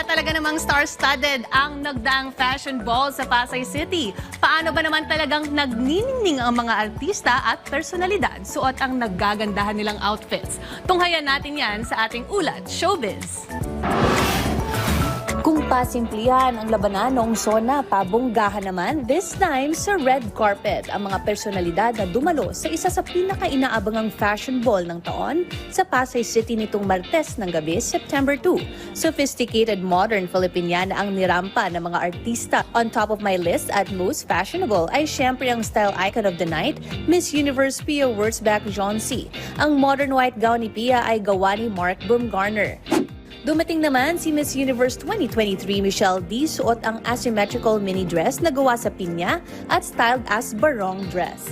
talaga namang star-studded ang nagdaang fashion ball sa Pasay City. Paano ba naman talagang nagniningning ang mga artista at personalidad suot ang nagagandahan nilang outfits? Tunghayan natin yan sa ating ulat, Showbiz. Kung pasimplihan ang labanan noong SONA, pabonggahan naman this time sa red carpet ang mga personalidad na dumalo sa isa sa pinaka-inaabangang fashion ball ng taon sa Pasay City nitong Martes ng gabi, September 2. Sophisticated modern Filipiniana ang nirampa ng mga artista. On top of my list at most fashionable ay syempre ang style icon of the night, Miss Universe Pia Wurtzbach-Johnsy. Ang modern white gown ni Pia ay gawa ni Mark Baumgartner. Dumating naman si Miss Universe 2023 Michelle D. Suot ang asymmetrical mini dress na gawa sa pinya at styled as barong dress.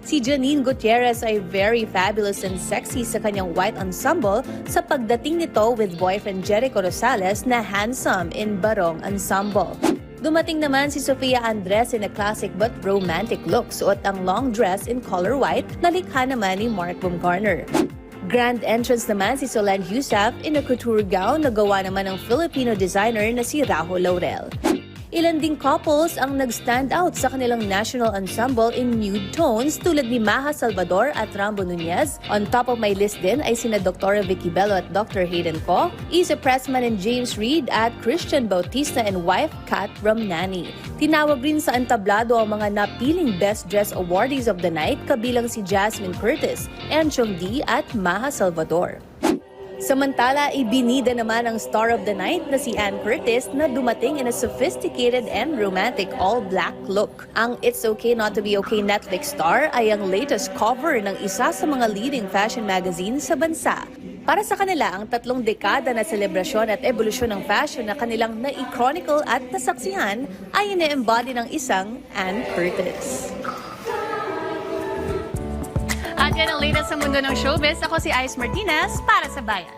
Si Janine Gutierrez ay very fabulous and sexy sa kanyang white ensemble sa pagdating nito with boyfriend Jericho Rosales na handsome in barong ensemble. Dumating naman si Sofia Andres in a classic but romantic look. Suot ang long dress in color white na likha naman ni Mark Baumgartner. Grand entrance naman si Solenn Heussaff in a couture gown na gawa naman ng Filipino designer na si Rahul Laurel. Ilan ding couples ang nag-stand out sa kanilang national ensemble in nude tones tulad ni Maja Salvador at Rambo Nunez. On top of my list din ay sina Dr. Vicky Bello at Dr. Hayden Ko, Isa Pressman and James Reid at Christian Bautista and wife Kat Ramnani. Tinawag rin sa entablado ang mga napiling Best Dress Awardees of the night kabilang si Jasmine Curtis, Ann Chong-Di at Maja Salvador. Samantala, ibinida naman ang star of the night na si Ann Curtis na dumating in a sophisticated and romantic all-black look. Ang It's Okay Not to Be Okay Netflix star ay ang latest cover ng isa sa mga leading fashion magazine sa bansa. Para sa kanila, ang 3 dekada na selebrasyon at ebolusyon ng fashion na kanilang na-chronicle at nasaksihan ay ine-embody ng isang Ann Curtis. At yan ang latest sa mundo ng showbiz. Ako si Ice Martinez para sa Bayan.